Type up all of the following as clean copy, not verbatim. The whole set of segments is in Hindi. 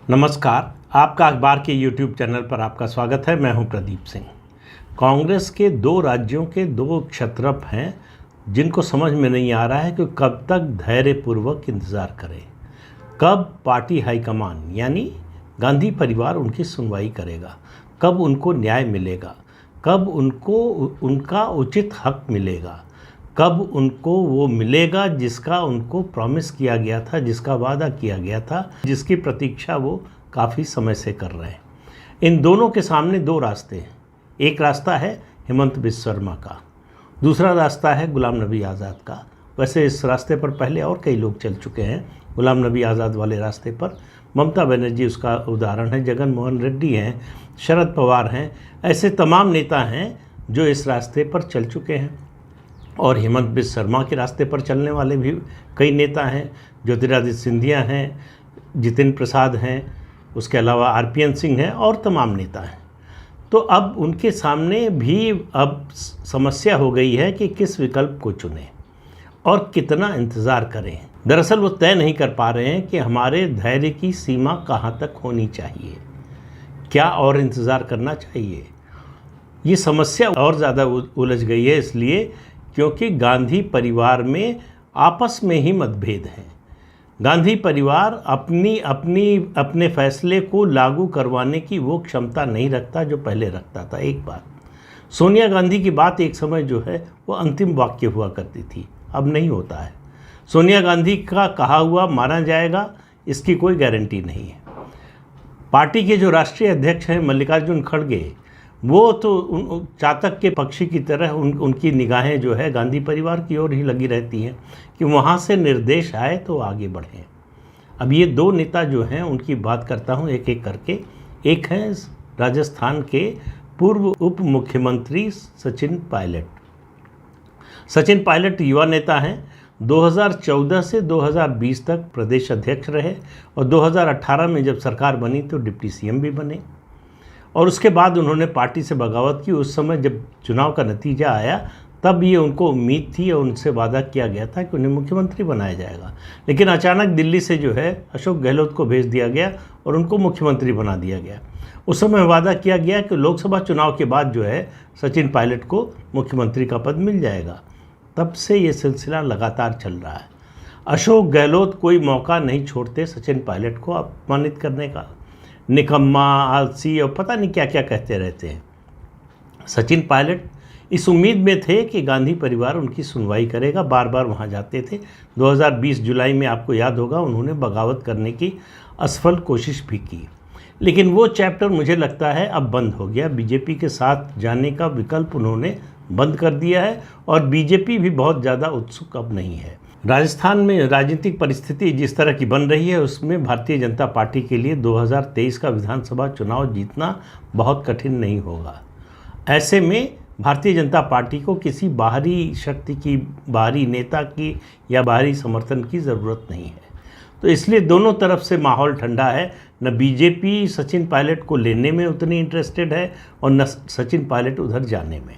नमस्कार। आपका अखबार के YouTube चैनल पर आपका स्वागत है। मैं हूं प्रदीप सिंह। कांग्रेस के दो राज्यों के दो क्षत्रप हैं जिनको समझ में नहीं आ रहा है कि कब तक धैर्यपूर्वक इंतज़ार करें, कब पार्टी हाईकमान यानी गांधी परिवार उनकी सुनवाई करेगा, कब उनको न्याय मिलेगा, कब उनको उनका उचित हक मिलेगा, कब उनको वो मिलेगा जिसका उनको प्रॉमिस किया गया था, जिसका वादा किया गया था, जिसकी प्रतीक्षा वो काफ़ी समय से कर रहे हैं। इन दोनों के सामने दो रास्ते हैं। एक रास्ता है हेमंत बिस्वा शर्मा का, दूसरा रास्ता है गुलाम नबी आज़ाद का। वैसे इस रास्ते पर पहले और कई लोग चल चुके हैं। गुलाम नबी आज़ाद वाले रास्ते पर ममता बनर्जी उसका उदाहरण है, जगन मोहन रेड्डी हैं, शरद पवार हैं, ऐसे तमाम नेता हैं जो इस रास्ते पर चल चुके हैं। और हेमंत बिस्वा शर्मा के रास्ते पर चलने वाले भी कई नेता हैं। ज्योतिरादित्य सिंधिया हैं, जितेंद्र प्रसाद हैं, उसके अलावा आरपीएन सिंह हैं और तमाम नेता हैं। तो अब उनके सामने भी अब समस्या हो गई है कि किस विकल्प को चुनें और कितना इंतज़ार करें। दरअसल वो तय नहीं कर पा रहे हैं कि हमारे धैर्य की सीमा कहाँ तक होनी चाहिए, क्या और इंतज़ार करना चाहिए। ये समस्या और ज़्यादा उलझ गई है इसलिए क्योंकि गांधी परिवार में आपस में ही मतभेद हैं। गांधी परिवार अपने फैसले को लागू करवाने की वो क्षमता नहीं रखता जो पहले रखता था। एक बात, सोनिया गांधी की बात एक समय जो है वो अंतिम वाक्य हुआ करती थी, अब नहीं होता है। सोनिया गांधी का कहा हुआ माना जाएगा, इसकी कोई गारंटी नहीं है। पार्टी के जो राष्ट्रीय अध्यक्ष हैं मल्लिकार्जुन खड़गे, वो तो चातक के पक्षी की तरह उनकी निगाहें जो है गांधी परिवार की ओर ही लगी रहती हैं कि वहाँ से निर्देश आए तो आगे बढ़ें। अब ये दो नेता जो हैं उनकी बात करता हूँ एक एक करके। एक हैं राजस्थान के पूर्व उप मुख्यमंत्री सचिन पायलट। सचिन पायलट युवा नेता हैं, 2014 से 2020 तक प्रदेश अध्यक्ष रहे और 2018 में जब सरकार बनी तो डिप्टी सीएम भी बने। और उसके बाद उन्होंने पार्टी से बगावत की। उस समय जब चुनाव का नतीजा आया तब ये उनको उम्मीद थी और उनसे वादा किया गया था कि उन्हें मुख्यमंत्री बनाया जाएगा, लेकिन अचानक दिल्ली से जो है अशोक गहलोत को भेज दिया गया और उनको मुख्यमंत्री बना दिया गया। उस समय वादा किया गया कि लोकसभा चुनाव के बाद जो है सचिन पायलट को मुख्यमंत्री का पद मिल जाएगा। तब से ये सिलसिला लगातार चल रहा है। अशोक गहलोत कोई मौका नहीं छोड़ते सचिन पायलट को अपमानित करने का। निकम्मा, आलसी और पता नहीं क्या क्या कहते रहते हैं। सचिन पायलट इस उम्मीद में थे कि गांधी परिवार उनकी सुनवाई करेगा, बार बार वहां जाते थे। 2020 जुलाई में आपको याद होगा उन्होंने बगावत करने की असफल कोशिश भी की, लेकिन वो चैप्टर मुझे लगता है अब बंद हो गया। बीजेपी के साथ जाने का विकल्प उन्होंने बंद कर दिया है और बीजेपी भी बहुत ज़्यादा उत्सुक अब नहीं है। राजस्थान में राजनीतिक परिस्थिति जिस तरह की बन रही है उसमें भारतीय जनता पार्टी के लिए 2023 का विधानसभा चुनाव जीतना बहुत कठिन नहीं होगा। ऐसे में भारतीय जनता पार्टी को किसी बाहरी शक्ति की, बाहरी नेता की या बाहरी समर्थन की ज़रूरत नहीं है। तो इसलिए दोनों तरफ से माहौल ठंडा है। न बीजेपी सचिन पायलट को लेने में उतनी इंटरेस्टेड है और न सचिन पायलट उधर जाने में।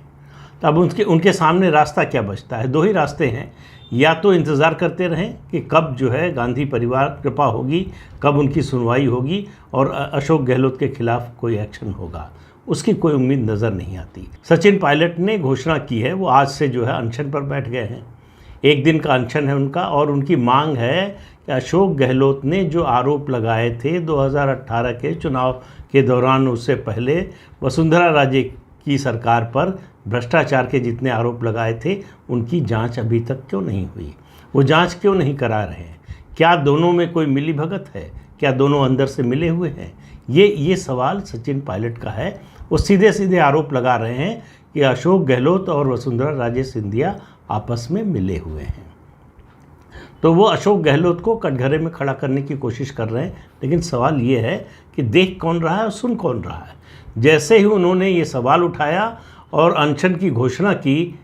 तो अब उनके सामने रास्ता क्या बचता है? दो ही रास्ते हैं, या तो इंतज़ार करते रहें कि कब जो है गांधी परिवार कृपा होगी, कब उनकी सुनवाई होगी और अशोक गहलोत के खिलाफ कोई एक्शन होगा। उसकी कोई उम्मीद नज़र नहीं आती। सचिन पायलट ने घोषणा की है, वो आज से जो है अनशन पर बैठ गए हैं। एक दिन का अनशन है उनका और उनकी मांग है कि अशोक गहलोत ने जो आरोप लगाए थे 2018 के चुनाव के दौरान, उससे पहले वसुंधरा राजे की सरकार पर भ्रष्टाचार के जितने आरोप लगाए थे उनकी जांच अभी तक क्यों नहीं हुई? वो जांच क्यों नहीं करा रहे हैं? क्या दोनों में कोई मिलीभगत है? क्या दोनों अंदर से मिले हुए हैं? ये सवाल सचिन पायलट का है। वो सीधे सीधे आरोप लगा रहे हैं कि अशोक गहलोत और वसुंधरा राजे सिंधिया आपस में मिले हुए हैं। तो वो अशोक गहलोत को कटघरे में खड़ा करने की कोशिश कर रहे हैं, लेकिन सवाल ये है कि देख कौन रहा है और सुन कौन रहा है। जैसे ही उन्होंने ये सवाल उठाया और अनशन की घोषणा की,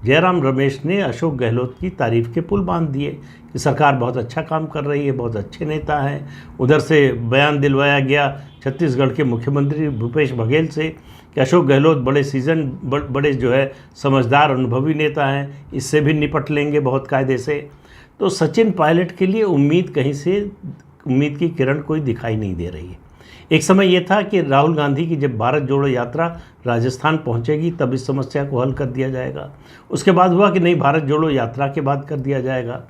जयराम रमेश ने अशोक गहलोत की तारीफ़ के पुल बांध दिए कि सरकार बहुत अच्छा काम कर रही है, बहुत अच्छे नेता हैं। उधर से बयान दिलवाया गया छत्तीसगढ़ के मुख्यमंत्री भूपेश बघेल से कि अशोक गहलोत बड़े जो है समझदार अनुभवी नेता हैं, इससे भी निपट लेंगे बहुत कायदे से। तो सचिन पायलट के लिए उम्मीद कहीं से उम्मीद की किरण कोई दिखाई नहीं दे रही है। एक समय यह था कि राहुल गांधी की जब भारत जोड़ो यात्रा राजस्थान पहुंचेगी तब इस समस्या को हल कर दिया जाएगा। उसके बाद हुआ कि नहीं, भारत जोड़ो यात्रा के बाद कर दिया जाएगा।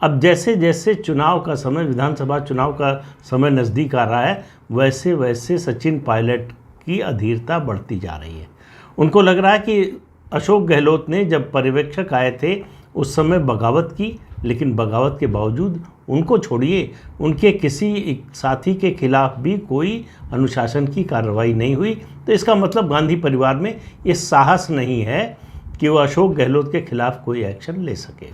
अब जैसे जैसे चुनाव का समय, विधानसभा चुनाव का समय नज़दीक आ रहा है, वैसे वैसे सचिन पायलट की अधीरता बढ़ती जा रही है। उनको लग रहा है कि अशोक गहलोत ने जब पर्यवेक्षक आए थे उस समय बगावत की, लेकिन बगावत के बावजूद उनको छोड़िए, उनके किसी साथी के खिलाफ भी कोई अनुशासन की कार्रवाई नहीं हुई। तो इसका मतलब गांधी परिवार में ये साहस नहीं है कि वो अशोक गहलोत के खिलाफ कोई एक्शन ले सके।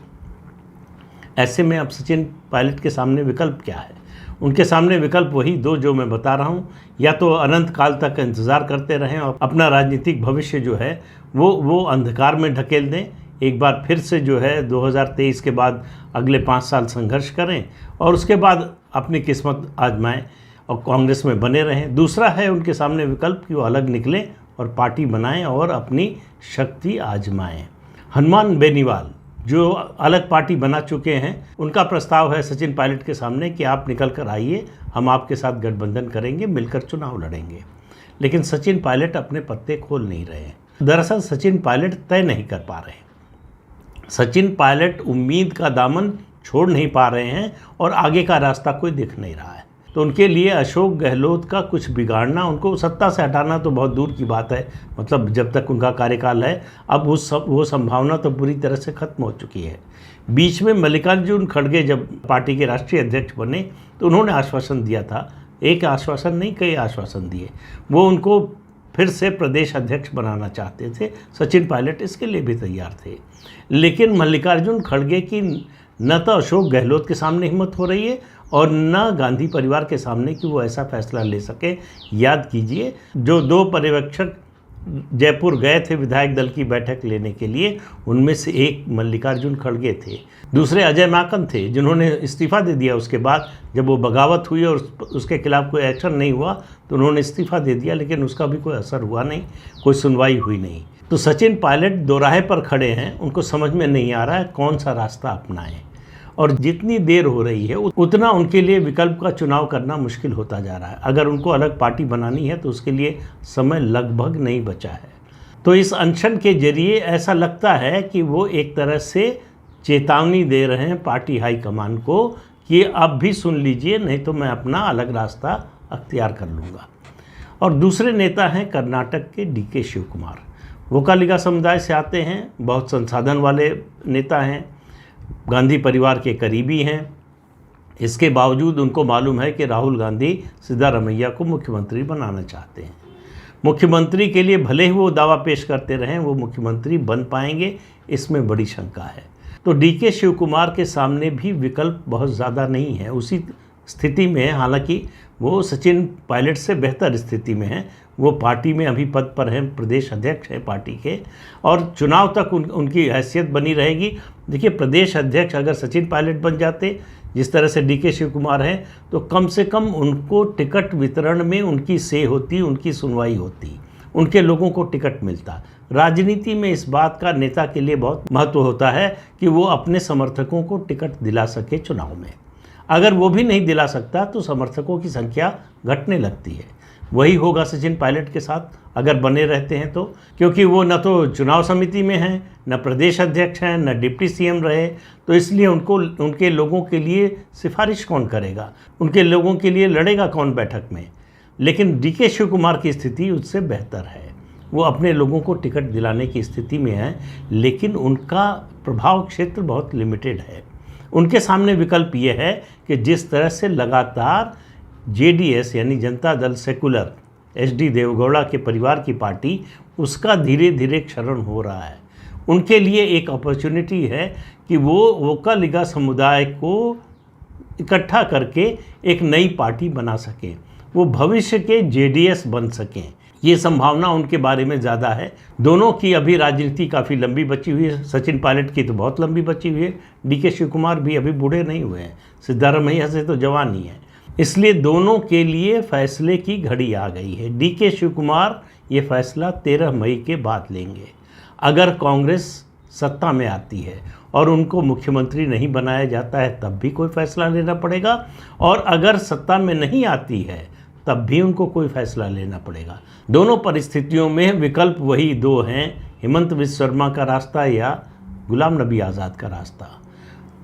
ऐसे में अब सचिन पायलट के सामने विकल्प क्या है? उनके सामने विकल्प वही दो जो मैं बता रहा हूँ। या तो अनंत काल तक इंतज़ार करते रहें और अपना राजनीतिक भविष्य जो है वो अंधकार में ढकेल दें, एक बार फिर से जो है 2023 के बाद अगले 5 साल संघर्ष करें और उसके बाद अपनी किस्मत आजमाएं और कांग्रेस में बने रहें। दूसरा है उनके सामने विकल्प कि वो अलग निकलें और पार्टी बनाएं और अपनी शक्ति आजमाएं। हनुमान बेनीवाल जो अलग पार्टी बना चुके हैं, उनका प्रस्ताव है सचिन पायलट के सामने कि आप निकल कर आइए, हम आपके साथ गठबंधन करेंगे, मिलकर चुनाव लड़ेंगे। लेकिन सचिन पायलट अपने पत्ते खोल नहीं रहे हैं। दरअसल सचिन पायलट तय नहीं कर पा रहे हैं। सचिन पायलट उम्मीद का दामन छोड़ नहीं पा रहे हैं और आगे का रास्ता कोई दिख नहीं रहा है। तो उनके लिए अशोक गहलोत का कुछ बिगाड़ना, उनको सत्ता से हटाना तो बहुत दूर की बात है, मतलब जब तक उनका कार्यकाल है, अब वो संभावना तो पूरी तरह से खत्म हो चुकी है। बीच में मल्लिकार्जुन खड़गे जब पार्टी के राष्ट्रीय अध्यक्ष बने तो उन्होंने आश्वासन दिया था, एक आश्वासन नहीं कई आश्वासन दिए, वो उनको फिर से प्रदेश अध्यक्ष बनाना चाहते थे। सचिन पायलट इसके लिए भी तैयार थे, लेकिन मल्लिकार्जुन खड़गे की न तो अशोक गहलोत के सामने हिम्मत हो रही है और न गांधी परिवार के सामने कि वो ऐसा फैसला ले सके। याद कीजिए, जो 2 पर्यवेक्षक जयपुर गए थे विधायक दल की बैठक लेने के लिए, उनमें से एक मल्लिकार्जुन खड़गे थे, दूसरे अजय माकन थे जिन्होंने इस्तीफ़ा दे दिया। उसके बाद जब वो बगावत हुई और उसके खिलाफ कोई एक्शन नहीं हुआ तो उन्होंने इस्तीफ़ा दे दिया, लेकिन उसका भी कोई असर हुआ नहीं, कोई सुनवाई हुई नहीं। तो सचिन पायलट दोराहे पर खड़े हैं, उनको समझ में नहीं आ रहा है कौन सा रास्ता अपनाएं, और जितनी देर हो रही है उतना उनके लिए विकल्प का चुनाव करना मुश्किल होता जा रहा है। अगर उनको अलग पार्टी बनानी है तो उसके लिए समय लगभग नहीं बचा है। तो इस अनशन के जरिए ऐसा लगता है कि वो एक तरह से चेतावनी दे रहे हैं पार्टी हाईकमान को कि अब भी सुन लीजिए, नहीं तो मैं अपना अलग रास्ता अख्तियार कर लूँगा। और दूसरे नेता हैं कर्नाटक के DK शिव कुमार। वोकालिगा समुदाय से आते हैं, बहुत संसाधन वाले नेता हैं, गांधी परिवार के करीबी हैं। इसके बावजूद उनको मालूम है कि राहुल गांधी सिद्धारमैया को मुख्यमंत्री बनाना चाहते हैं। मुख्यमंत्री के लिए भले ही वो दावा पेश करते रहें, वो मुख्यमंत्री बन पाएंगे, इसमें बड़ी शंका है। तो DK शिव कुमार के सामने भी विकल्प बहुत ज़्यादा नहीं है, उसी स्थिति में है। हालांकि वो सचिन पायलट से बेहतर स्थिति में है, वो पार्टी में अभी पद पर हैं, प्रदेश अध्यक्ष है पार्टी के, और चुनाव तक उनकी हैसियत बनी रहेगी। देखिए, प्रदेश अध्यक्ष अगर सचिन पायलट बन जाते, जिस तरह से DK शिव कुमार हैं, तो कम से कम उनको टिकट वितरण में उनकी से होती, उनकी सुनवाई होती, उनके लोगों को टिकट मिलता। राजनीति में इस बात का नेता के लिए बहुत महत्व होता है कि वो अपने समर्थकों को टिकट दिला सके चुनाव में। अगर वो भी नहीं दिला सकता तो समर्थकों की संख्या घटने लगती है। वही होगा सचिन पायलट के साथ अगर बने रहते हैं तो, क्योंकि वो न तो चुनाव समिति में हैं, न प्रदेश अध्यक्ष हैं, न डिप्टी CM रहे, तो इसलिए उनके लोगों के लिए सिफारिश कौन करेगा, उनके लोगों के लिए लड़ेगा कौन बैठक में। लेकिन DK शिव कुमार की स्थिति उससे बेहतर है, वो अपने लोगों को टिकट दिलाने की स्थिति में है, लेकिन उनका प्रभाव क्षेत्र बहुत लिमिटेड है। उनके सामने विकल्प ये है कि जिस तरह से लगातार JDS यानी जनता दल सेकुलर, HD देवेगौड़ा के परिवार की पार्टी, उसका धीरे धीरे क्षरण हो रहा है। उनके लिए एक अपॉर्चुनिटी है कि वो वोकालिगा समुदाय को इकट्ठा करके एक नई पार्टी बना सकें, वो भविष्य के JDS बन सकें। ये संभावना उनके बारे में ज़्यादा है। दोनों की अभी राजनीति काफ़ी लंबी बची हुई है, सचिन पायलट की तो बहुत लंबी बची हुई है, DK शिव कुमार भी अभी बूढ़े नहीं हुए हैं, सिद्धारमैया से तो जवान ही है। इसलिए दोनों के लिए फैसले की घड़ी आ गई है। DK शिव कुमार ये फैसला 13 मई के बाद लेंगे। अगर कांग्रेस सत्ता में आती है और उनको मुख्यमंत्री नहीं बनाया जाता है तब भी कोई फैसला लेना पड़ेगा, और अगर सत्ता में नहीं आती है तब भी उनको कोई फैसला लेना पड़ेगा। दोनों परिस्थितियों में विकल्प वही दो हैं, हेमंत बिस्वा शर्मा का रास्ता या गुलाम नबी आज़ाद का रास्ता।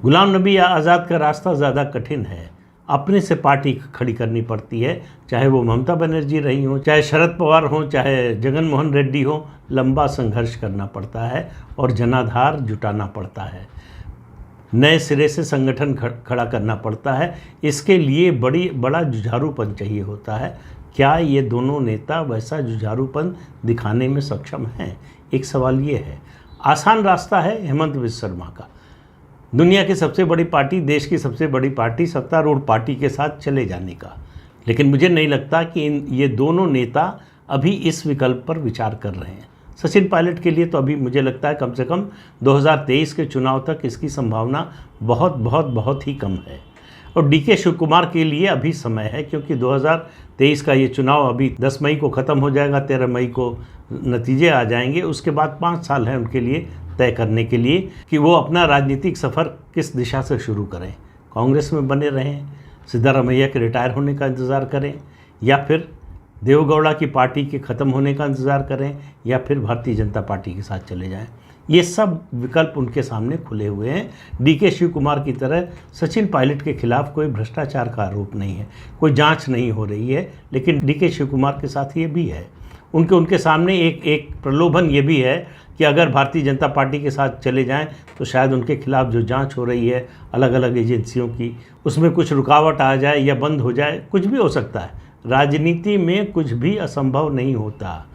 गुलाम नबी आज़ाद का रास्ता ज़्यादा कठिन है, अपने से पार्टी खड़ी करनी पड़ती है, चाहे वो ममता बनर्जी रही हो, चाहे शरद पवार हो, चाहे जगन मोहन रेड्डी हो। लंबा संघर्ष करना पड़ता है और जनाधार जुटाना पड़ता है, नए सिरे से संगठन खड़ा करना पड़ता है। इसके लिए बड़ा जुझारूपन चाहिए होता है। क्या ये दोनों नेता वैसा जुझारूपन दिखाने में सक्षम हैं? एक सवाल ये है। आसान रास्ता है हेमंत बिस्वा शर्मा का, दुनिया की सबसे बड़ी पार्टी, देश की सबसे बड़ी पार्टी, सत्तारूढ़ पार्टी के साथ चले जाने का। लेकिन मुझे नहीं लगता कि ये दोनों नेता अभी इस विकल्प पर विचार कर रहे हैं। सचिन पायलट के लिए तो अभी मुझे लगता है कम से कम 2023 के चुनाव तक इसकी संभावना बहुत ही कम है। और डीके शिव कुमार के लिए अभी समय है, क्योंकि 2023 का ये चुनाव अभी 10 मई को ख़त्म हो जाएगा, 13 मई को नतीजे आ जाएंगे। उसके बाद 5 साल हैं उनके लिए तय करने के लिए कि वो अपना राजनीतिक सफ़र किस दिशा से शुरू करें। कांग्रेस में बने रहें, सिद्धारमैया के रिटायर होने का इंतज़ार करें, या फिर देवेगौड़ा की पार्टी के ख़त्म होने का इंतज़ार करें, या फिर भारतीय जनता पार्टी के साथ चले जाएं। ये सब विकल्प उनके सामने खुले हुए हैं। डीके शिव कुमार की तरह सचिन पायलट के खिलाफ कोई भ्रष्टाचार का आरोप नहीं है, कोई जांच नहीं हो रही है, लेकिन डीके शिव कुमार के साथ ये भी है। उनके सामने एक प्रलोभन ये भी है कि अगर भारतीय जनता पार्टी के साथ चले जाएं तो शायद उनके खिलाफ जो जांच हो रही है अलग अलग एजेंसियों की, उसमें कुछ रुकावट आ जाए या बंद हो जाए, कुछ भी हो सकता है। राजनीति में कुछ भी असंभव नहीं होता,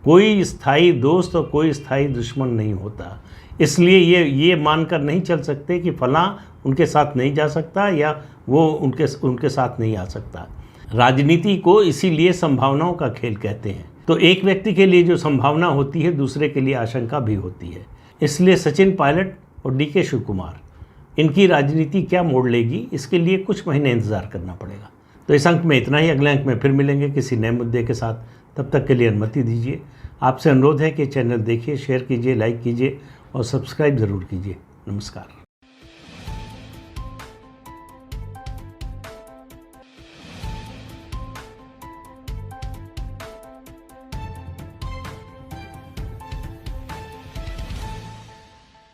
कोई स्थायी दोस्त और कोई स्थायी दुश्मन नहीं होता। इसलिए ये मानकर नहीं चल सकते कि फलां उनके साथ नहीं जा सकता या वो उनके साथ नहीं आ सकता। राजनीति को इसीलिए संभावनाओं का खेल कहते हैं। तो एक व्यक्ति के लिए जो संभावना होती है दूसरे के लिए आशंका भी होती है। इसलिए सचिन पायलट और डीके शिव कुमार, इनकी राजनीति क्या मोड़ लेगी, इसके लिए कुछ महीने इंतज़ार करना पड़ेगा। तो इस अंक में इतना ही, अगले अंक में फिर मिलेंगे किसी नए मुद्दे के साथ। तब तक के लिए अनुमति दीजिए। आपसे अनुरोध है कि चैनल देखिए, शेयर कीजिए, लाइक कीजिए और सब्सक्राइब ज़रूर कीजिए। नमस्कार।